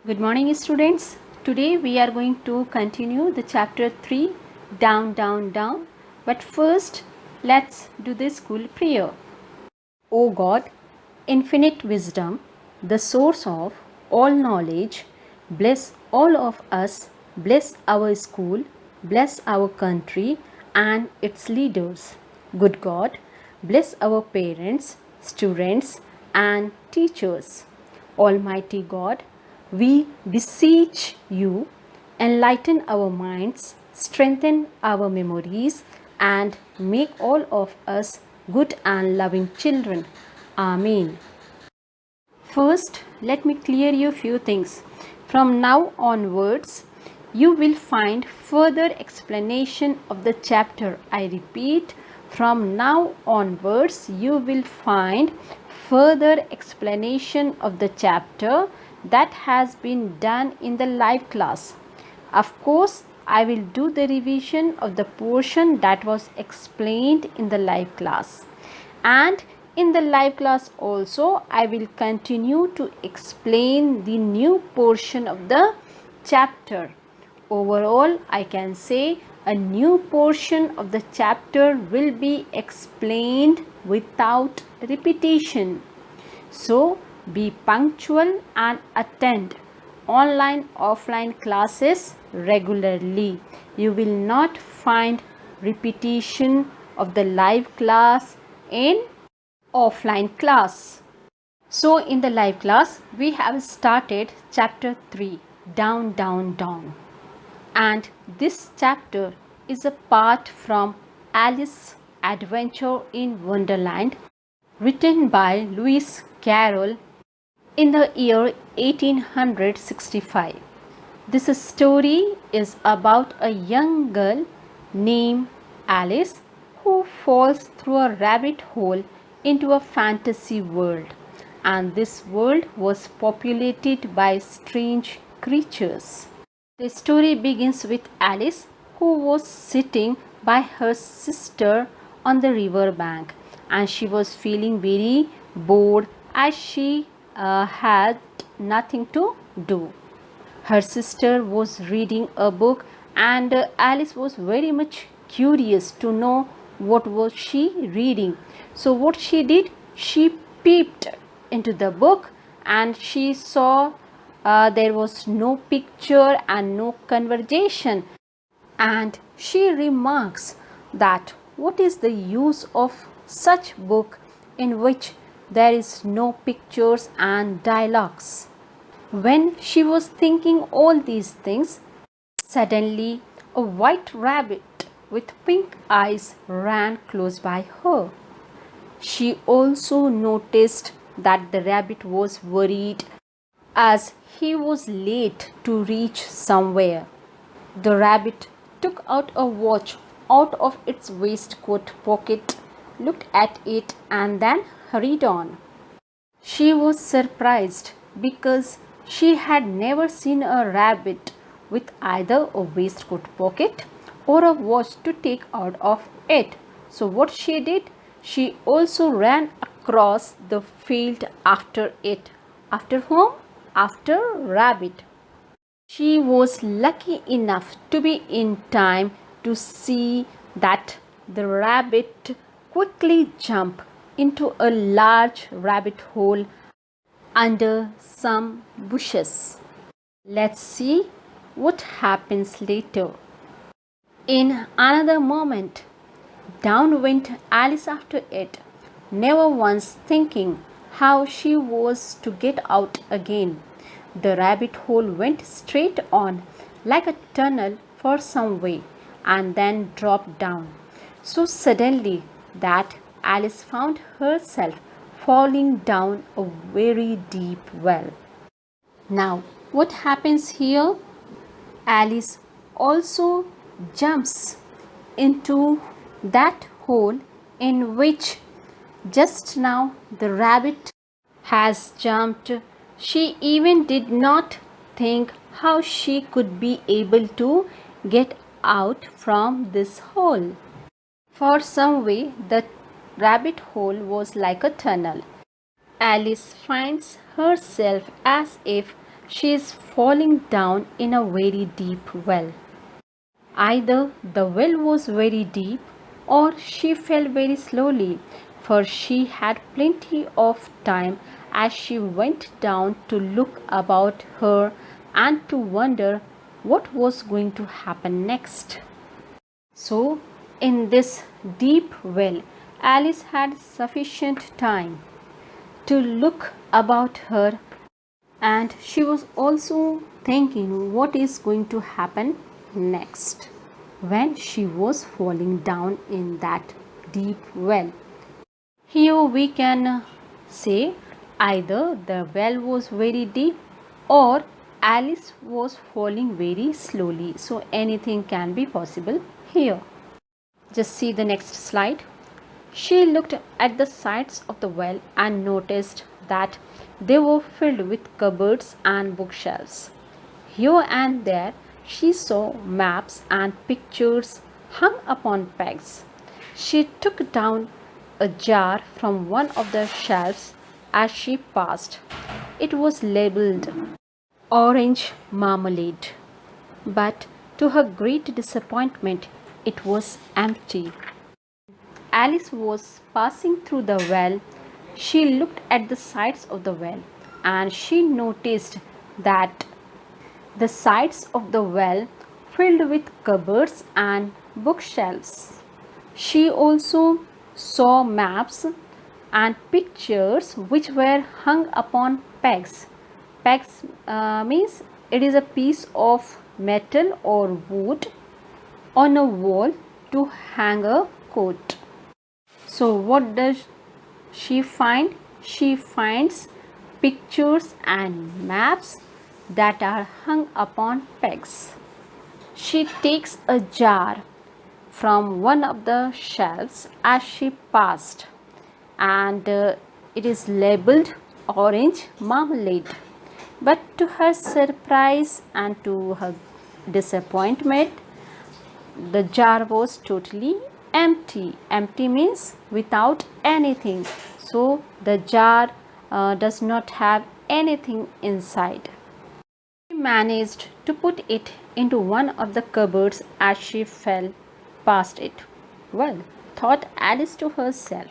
Good morning, students. Today we are going to continue the chapter 3 Down, Down, Down. But first, let's do the school prayer. O God, infinite wisdom, the source of all knowledge, bless all of us, bless our school, bless our country and its leaders. Good God, bless our parents, students, and teachers. Almighty God, we beseech you, enlighten our minds, strengthen our memories, and make all of us good and loving children. Amen. First, let me clear you a few things. From now onwards, you will find further explanation of the chapter. I repeat, from now onwards, you will find further explanation of the chapter that has been done in the live class. Of course, I will do the revision of the portion that was explained in the live class. And in the live class also, I will continue to explain the new portion of the chapter. Overall, I can say a new portion of the chapter will be explained without repetition. So, be punctual and attend online offline classes regularly. You will not find repetition of the live class in offline class. So in the live class we have started chapter 3 Down, Down, Down, and this chapter is a part from Alice Adventure in Wonderland, written by Lewis Carroll in the year 1865. This story is about a young girl named Alice who falls through a rabbit hole into a fantasy world, and this world was populated by strange creatures. The story begins with Alice, who was sitting by her sister on the river bank, and she was feeling very bored as she had nothing to do. Her sister was reading a book, and Alice was very much curious to know what was she reading. So what she did, she peeped into the book and she saw there was no picture and no conversation, and she remarks that what is the use of such book in which there is no pictures and dialogues. When she was thinking all these things, suddenly a white rabbit with pink eyes ran close by her. She also noticed that the rabbit was worried as he was late to reach somewhere. The rabbit took out a watch out of its waistcoat pocket, looked at it, and then hurried on. She was surprised because she had never seen a rabbit with either a waistcoat pocket or a watch to take out of it. So, what she did, she also ran across the field after it. After whom? After rabbit. She was lucky enough to be in time to see that the rabbit quickly jumped into a large rabbit hole under some bushes. Let's see what happens later. In another moment, down went Alice after it, never once thinking how she was to get out again. The rabbit hole went straight on like a tunnel for some way and then dropped down so suddenly that Alice found herself falling down a very deep well. Now, what happens here? Alice also jumps into that hole in which just now the rabbit has jumped. She even did not think how she could be able to get out from this hole. For some way, the rabbit hole was like a tunnel. Alice finds herself as if She is falling down in a very deep well. Either the well was very deep or she fell very slowly, for she had plenty of time as she went down to look about her and to wonder what was going to happen next. So, in this deep well, Alice had sufficient time to look about her, and she was also thinking what is going to happen next when she was falling down in that deep well. Here we can say either the well was very deep or Alice was falling very slowly. So anything can be possible here. Just see the next slide. She looked at the sides of the well and noticed that they were filled with cupboards and bookshelves. Here and there she saw maps and pictures hung upon pegs. She took down a jar from one of the shelves as she passed. It was labeled orange marmalade, but to her great disappointment, it was empty. Alice was passing through the well. She looked at the sides of the well and she noticed that the sides of the well filled with cupboards and bookshelves. She also saw maps and pictures which were hung upon pegs. Pegs means it is a piece of metal or wood on a wall to hang a coat. So, what does she find? She finds pictures and maps that are hung upon pegs. She takes a jar from one of the shelves as she passed, and it is labeled orange marmalade. But to her surprise and to her disappointment, the jar was totally empty. Empty means without anything. So the jar does not have anything inside. She managed to put it into one of the cupboards as she fell past it. Well, thought Alice to herself,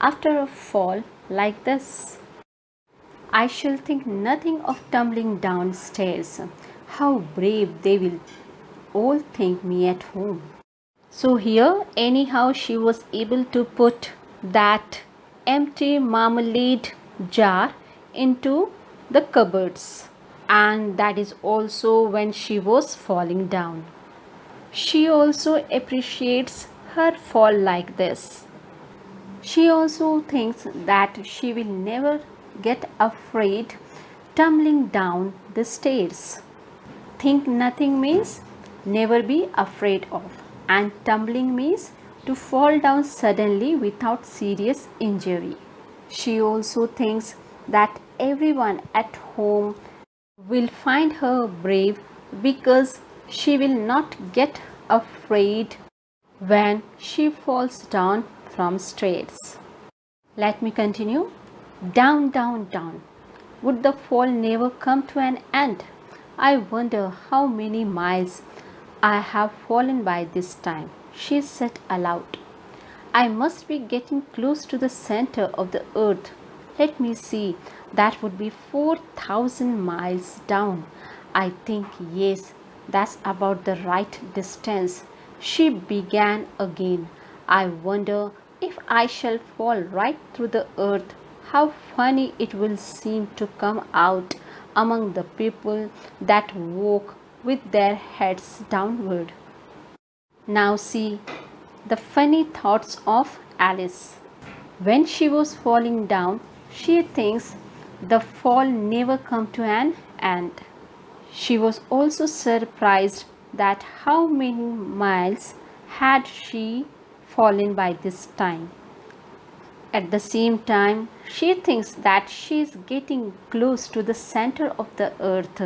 after a fall like this, I shall think nothing of tumbling downstairs. How brave they will all think me at home. So here anyhow she was able to put that empty marmalade jar into the cupboards, and that is also when she was falling down. She also appreciates her fall like this. She also thinks that she will never get afraid tumbling down the stairs. Think nothing means never be afraid of, and tumbling means to fall down suddenly without serious injury. She also thinks that everyone at home will find her brave because she will not get afraid when she falls down from stairs. Let me continue. Down, down, down. Would the fall never come to an end? I wonder how many miles I have fallen by this time, she said aloud. I must be getting close to the center of the earth. Let me see, that would be 4,000 miles down. I think, yes, that's about the right distance. She began again. I wonder if I shall fall right through the earth. How funny it will seem to come out among the people that walk with their heads downward. Now see the funny thoughts of Alice. When she was falling down, she thinks the fall never come to an end. She was also surprised that how many miles had she fallen by this time. At the same time, she thinks that she is getting close to the center of the earth.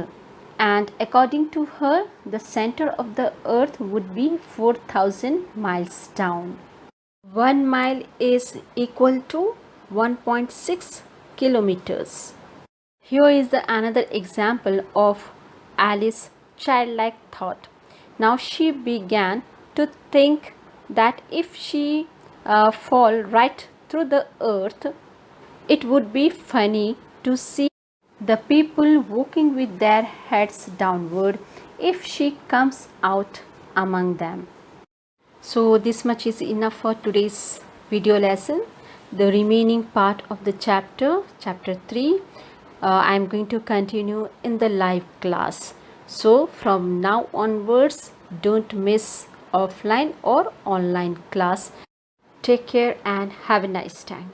And according to her, the center of the earth would be 4,000 miles down. 1 mile is equal to 1.6 kilometers. Here is another example of Alice's childlike thought. Now she began to think that if she fall right through the earth, it would be funny to see the people walking with their heads downward if she comes out among them. So this much is enough for today's video lesson. The remaining part of the chapter 3, I am going to continue in the live class. So from now onwards, don't miss offline or online class. Take care and have a nice time.